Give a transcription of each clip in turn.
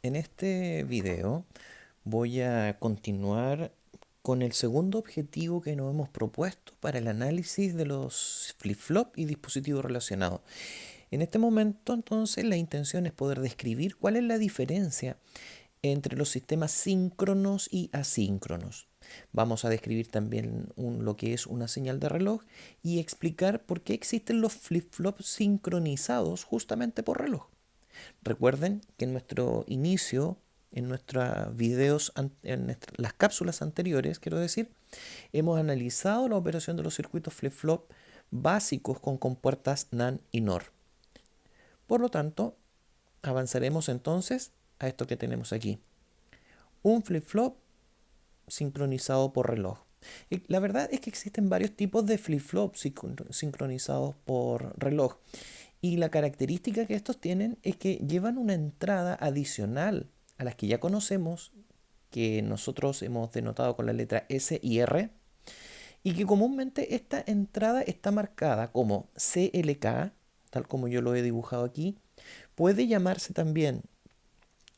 En este video voy a continuar con el segundo objetivo que nos hemos propuesto para el análisis de los flip-flop y dispositivos relacionados. En este momento, entonces, la intención es poder describir cuál es la diferencia entre los sistemas síncronos y asíncronos. Vamos a describir también lo que es una señal de reloj y explicar por qué existen los flip-flops sincronizados justamente por reloj. Recuerden que en nuestro inicio, en nuestros videos, en las cápsulas anteriores, quiero decir, hemos analizado la operación de los circuitos flip-flop básicos con compuertas NAND y NOR. Por lo tanto, avanzaremos entonces a esto que tenemos aquí. Un flip-flop sincronizado por reloj. Y la verdad es que existen varios tipos de flip-flops sincronizados por reloj. Y la característica que estos tienen es que llevan una entrada adicional a las que ya conocemos, que nosotros hemos denotado con la letra S y R, y que comúnmente esta entrada está marcada como CLK, tal como yo lo he dibujado aquí. Puede llamarse también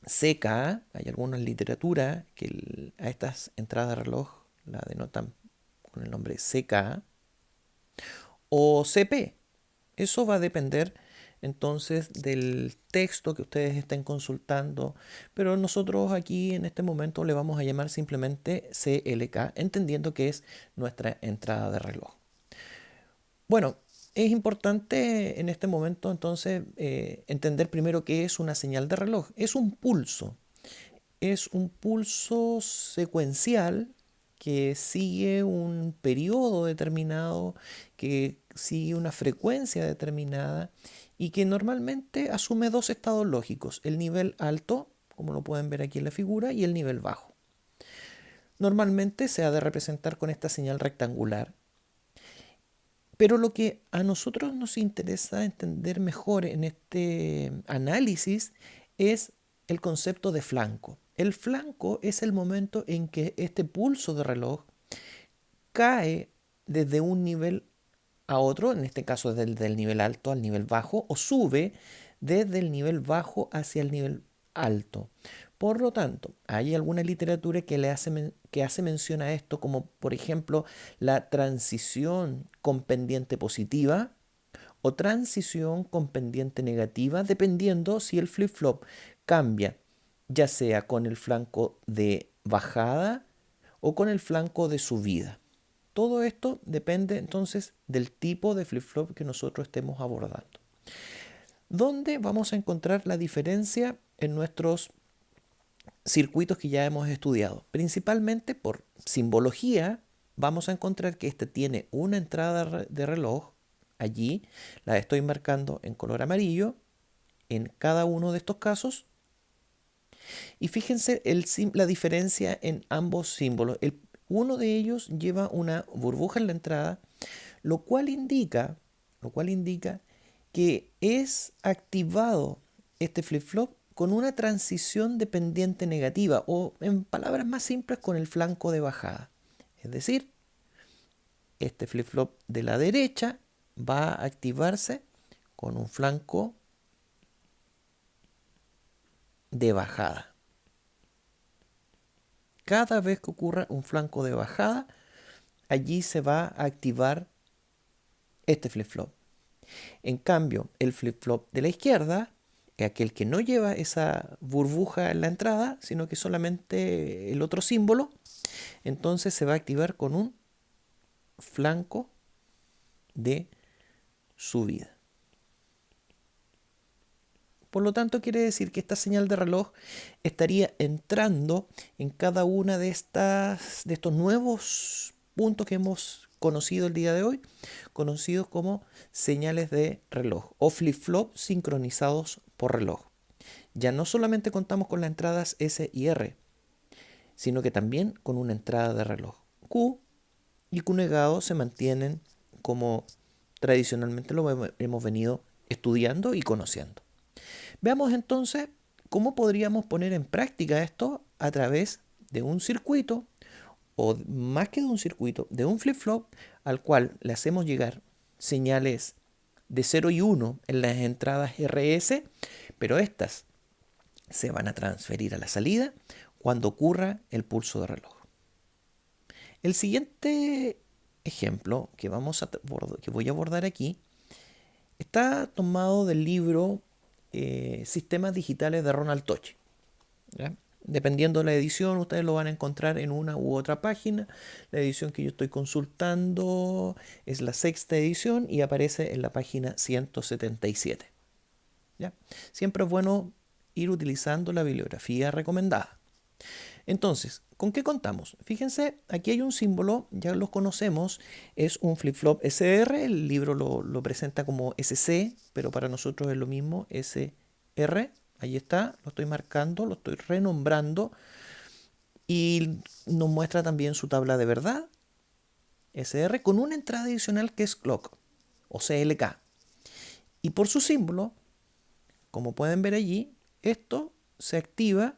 CK, hay algunas literaturas que a estas entradas de reloj la denotan con el nombre CK, o CP. Eso va a depender entonces del texto que ustedes estén consultando, pero nosotros aquí en este momento le vamos a llamar simplemente CLK, entendiendo que es nuestra entrada de reloj. Bueno, es importante en este momento entonces entender primero qué es una señal de reloj. Es un pulso secuencial que sigue un periodo determinado, que sigue una frecuencia determinada y que normalmente asume dos estados lógicos, el nivel alto, como lo pueden ver aquí en la figura, y el nivel bajo. Normalmente se ha de representar con esta señal rectangular, pero lo que a nosotros nos interesa entender mejor en este análisis es el concepto de flanco. El flanco es el momento en que este pulso de reloj cae desde un nivel a otro, en este caso desde el nivel alto al nivel bajo, o sube desde el nivel bajo hacia el nivel alto. Por lo tanto, hay alguna literatura que hace mención a esto, como por ejemplo la transición con pendiente positiva o transición con pendiente negativa, dependiendo si el flip-flop cambia, ya sea con el flanco de bajada o con el flanco de subida. Todo esto depende entonces del tipo de flip-flop que nosotros estemos abordando. ¿Dónde vamos a encontrar la diferencia en nuestros circuitos que ya hemos estudiado? Principalmente por simbología, vamos a encontrar que este tiene una entrada de reloj allí, la estoy marcando en color amarillo en cada uno de estos casos. Y fíjense la diferencia en ambos símbolos. Uno de ellos lleva una burbuja en la entrada, lo cual indica, lo cual indica que es activado este flip-flop con una transición de pendiente negativa o en palabras más simples con el flanco de bajada. Es decir, este flip-flop de la derecha va a activarse con un flanco de bajada. Cada vez que ocurra un flanco de bajada, allí se va a activar este flip-flop. En cambio, el flip-flop de la izquierda es aquel que no lleva esa burbuja en la entrada, sino que solamente el otro símbolo, entonces se va a activar con un flanco de subida. Por lo tanto, quiere decir que esta señal de reloj estaría entrando en cada una de estos nuevos puntos que hemos conocido el día de hoy, conocidos como señales de reloj o flip-flop sincronizados por reloj. Ya no solamente contamos con las entradas S y R, sino que también con una entrada de reloj. Q y Q negado se mantienen como tradicionalmente lo hemos venido estudiando y conociendo. Veamos entonces cómo podríamos poner en práctica esto a través de un circuito, o más que de un circuito, de un flip-flop al cual le hacemos llegar señales de 0 y 1 en las entradas RS, pero estas se van a transferir a la salida cuando ocurra el pulso de reloj. El siguiente ejemplo que voy a abordar aquí está tomado del libro Sistemas Digitales de Ronald Tochi. ¿Ya? Dependiendo de la edición, ustedes lo van a encontrar en una u otra página. La edición que yo estoy consultando es la 6ª edición y aparece en la página 177. ¿Ya? Siempre es bueno ir utilizando la bibliografía recomendada. Entonces, ¿con qué contamos? Fíjense, aquí hay un símbolo, ya los conocemos, es un flip-flop SR, el libro lo presenta como SC, pero para nosotros es lo mismo, SR. Ahí está, lo estoy marcando, lo estoy renombrando y nos muestra también su tabla de verdad, SR, con una entrada adicional que es clock o CLK. Y por su símbolo, como pueden ver allí, esto se activa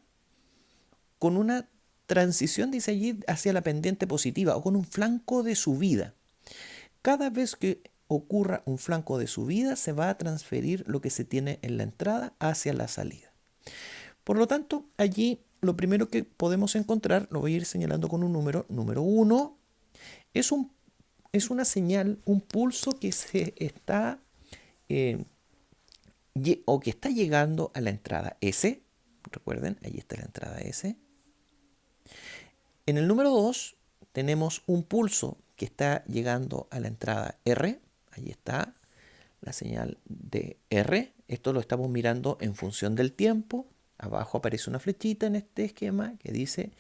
con una transición, dice allí, hacia la pendiente positiva o con un flanco de subida. Cada vez que ocurra un flanco de subida, se va a transferir lo que se tiene en la entrada hacia la salida. Por lo tanto, allí lo primero que podemos encontrar, lo voy a ir señalando con un número 1, es una señal, un pulso que se está o que está llegando a la entrada S. Recuerden, ahí está la entrada S. En el número 2 tenemos un pulso que está llegando a la entrada R. Ahí está la señal de R. Esto lo estamos mirando en función del tiempo. Abajo aparece una flechita en este esquema que dice,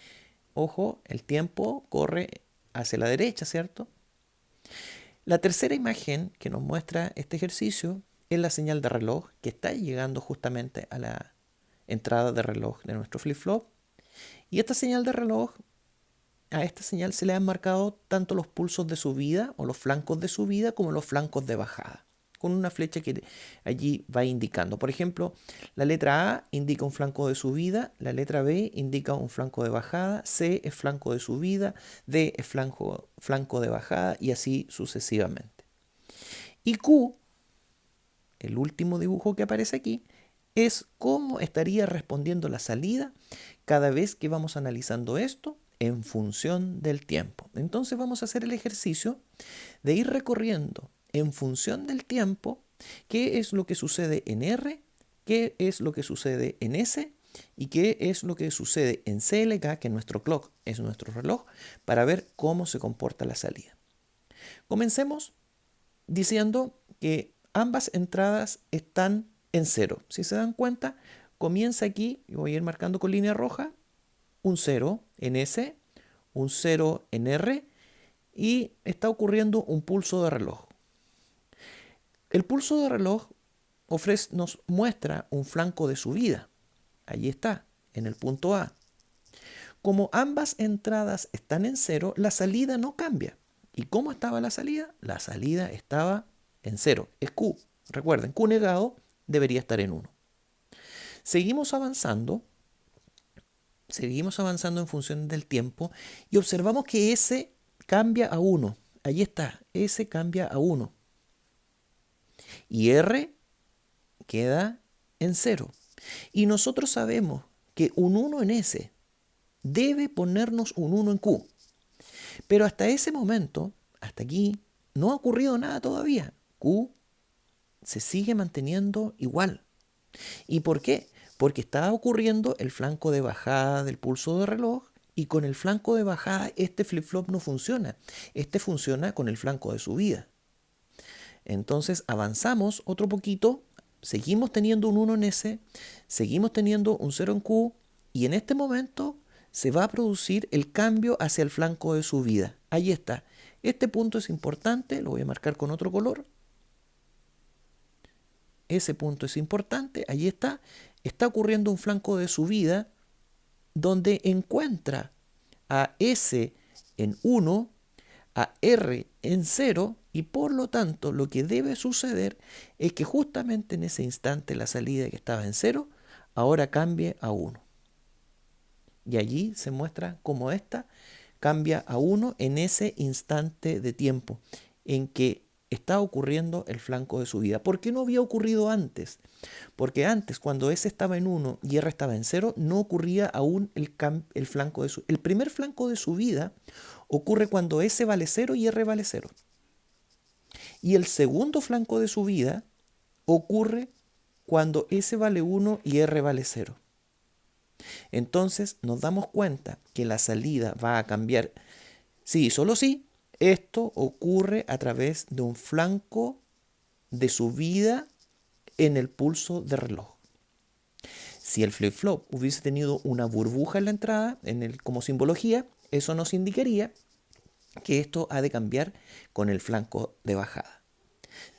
ojo, el tiempo corre hacia la derecha, ¿cierto? La tercera imagen que nos muestra este ejercicio es la señal de reloj que está llegando justamente a la entrada de reloj de nuestro flip-flop. Y esta señal de reloj, a esta señal se le han marcado tanto los pulsos de subida o los flancos de subida como los flancos de bajada, con una flecha que allí va indicando. Por ejemplo, la letra A indica un flanco de subida, la letra B indica un flanco de bajada, C es flanco de subida, D es flanco de bajada y así sucesivamente. Y Q, el último dibujo que aparece aquí, es cómo estaría respondiendo la salida cada vez que vamos analizando esto en función del tiempo. Entonces vamos a hacer el ejercicio de ir recorriendo en función del tiempo qué es lo que sucede en R, qué es lo que sucede en S y qué es lo que sucede en CLK, que nuestro clock es nuestro reloj, para ver cómo se comporta la salida. Comencemos diciendo que ambas entradas están en 0. Si se dan cuenta, comienza aquí, y voy a ir marcando con línea roja, un 0 en S, un 0 en R, y está ocurriendo un pulso de reloj. El pulso de reloj nos muestra un flanco de subida. Allí está, en el punto A. Como ambas entradas están en 0, la salida no cambia. ¿Y cómo estaba la salida? La salida estaba en 0. Es Q. Recuerden, Q negado debería estar en 1. Seguimos avanzando en función del tiempo y observamos que S cambia a 1. Allí está, S cambia a 1. Y R queda en 0. Y nosotros sabemos que un 1 en S debe ponernos un 1 en Q. Pero hasta ese momento, hasta aquí, no ha ocurrido nada todavía. Q se sigue manteniendo igual. ¿Y por qué? Porque está ocurriendo el flanco de bajada del pulso de reloj y con el flanco de bajada este flip-flop no funciona. Este funciona con el flanco de subida. Entonces avanzamos otro poquito, seguimos teniendo un 1 en S, seguimos teniendo un 0 en Q y en este momento se va a producir el cambio hacia el flanco de subida. Ahí está. Este punto es importante, lo voy a marcar con otro color. Ese punto es importante, ahí está. Está ocurriendo un flanco de subida donde encuentra a S en 1, a R en 0 y por lo tanto lo que debe suceder es que justamente en ese instante la salida que estaba en 0 ahora cambie a 1. Y allí se muestra cómo esta cambia a 1 en ese instante de tiempo en que está ocurriendo el flanco de subida. ¿Por qué no había ocurrido antes? Porque antes, cuando S estaba en 1 y R estaba en 0, no ocurría aún el flanco de subida. El primer flanco de subida ocurre cuando S vale 0 y R vale 0. Y el segundo flanco de subida ocurre cuando S vale 1 y R vale 0. Entonces nos damos cuenta que la salida va a cambiar. Sí, solo sí, esto ocurre a través de un flanco de subida en el pulso de reloj. Si el flip-flop hubiese tenido una burbuja en la entrada, como simbología, eso nos indicaría que esto ha de cambiar con el flanco de bajada.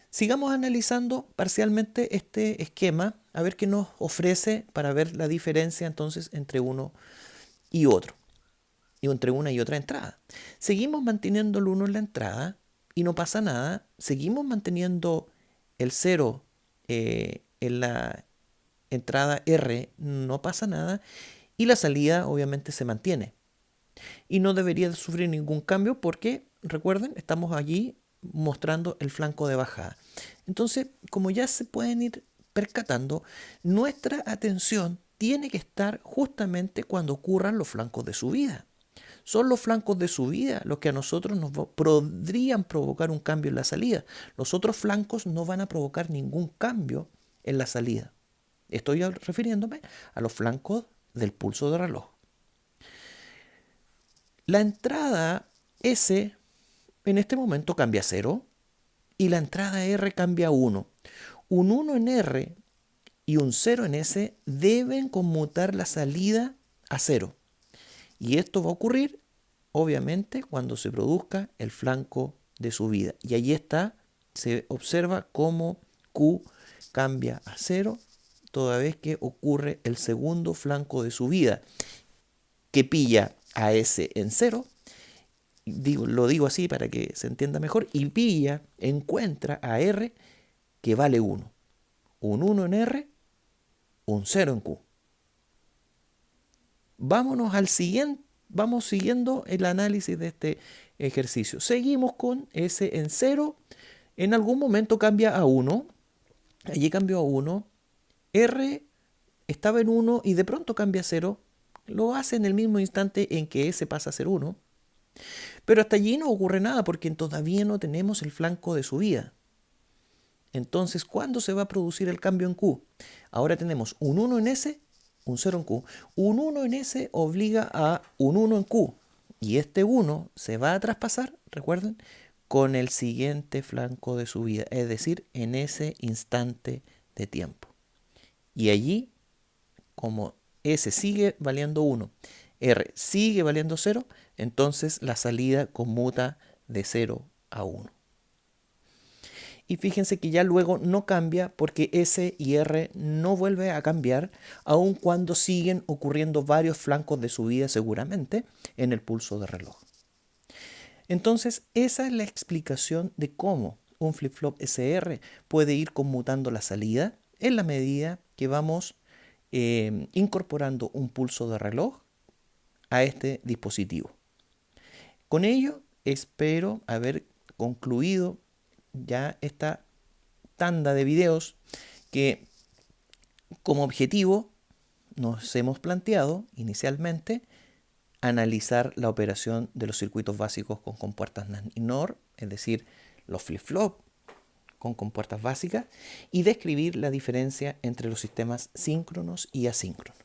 Sigamos analizando parcialmente este esquema, a ver qué nos ofrece para ver la diferencia entonces entre uno y otro, y entre una y otra entrada. Seguimos manteniendo el 1 en la entrada y no pasa nada. Seguimos manteniendo el 0 en la entrada R, no pasa nada. Y la salida obviamente se mantiene. Y no debería sufrir ningún cambio porque, recuerden, estamos allí mostrando el flanco de bajada. Entonces, como ya se pueden ir percatando, nuestra atención tiene que estar justamente cuando ocurran los flancos de subida. Son los flancos de subida los que a nosotros nos podrían provocar un cambio en la salida. Los otros flancos no van a provocar ningún cambio en la salida. Estoy refiriéndome a los flancos del pulso de reloj. La entrada S en este momento cambia a 0 y la entrada R cambia a 1. Un 1 en R y un 0 en S deben conmutar la salida a 0. Y esto va a ocurrir, obviamente, cuando se produzca el flanco de subida. Y allí está, se observa cómo Q cambia a 0 toda vez que ocurre el segundo flanco de subida, que pilla a S en 0. Lo digo así para que se entienda mejor, y encuentra a R que vale 1. Un 1 en R, un 0 en Q. Vámonos al siguiente, vamos siguiendo el análisis de este ejercicio. Seguimos con S en 0, en algún momento cambia a 1, allí cambió a 1, R estaba en 1 y de pronto cambia a 0, lo hace en el mismo instante en que S pasa a ser 1. Pero hasta allí no ocurre nada porque todavía no tenemos el flanco de subida. Entonces, ¿cuándo se va a producir el cambio en Q? Ahora tenemos un 1 en S, un 0 en Q. Un 1 en S obliga a un 1 en Q. Y este 1 se va a traspasar, recuerden, con el siguiente flanco de subida, es decir, en ese instante de tiempo. Y allí, como S sigue valiendo 1, R sigue valiendo 0, entonces la salida conmuta de 0 a 1. Y fíjense que ya luego no cambia porque S y R no vuelve a cambiar, aun cuando siguen ocurriendo varios flancos de subida seguramente en el pulso de reloj. Entonces, esa es la explicación de cómo un flip-flop SR puede ir conmutando la salida en la medida que vamos incorporando un pulso de reloj a este dispositivo. Con ello, espero haber concluido ya esta tanda de videos que como objetivo nos hemos planteado inicialmente analizar la operación de los circuitos básicos con compuertas NAND y NOR, es decir, los flip-flop con compuertas básicas, y describir la diferencia entre los sistemas síncronos y asíncronos.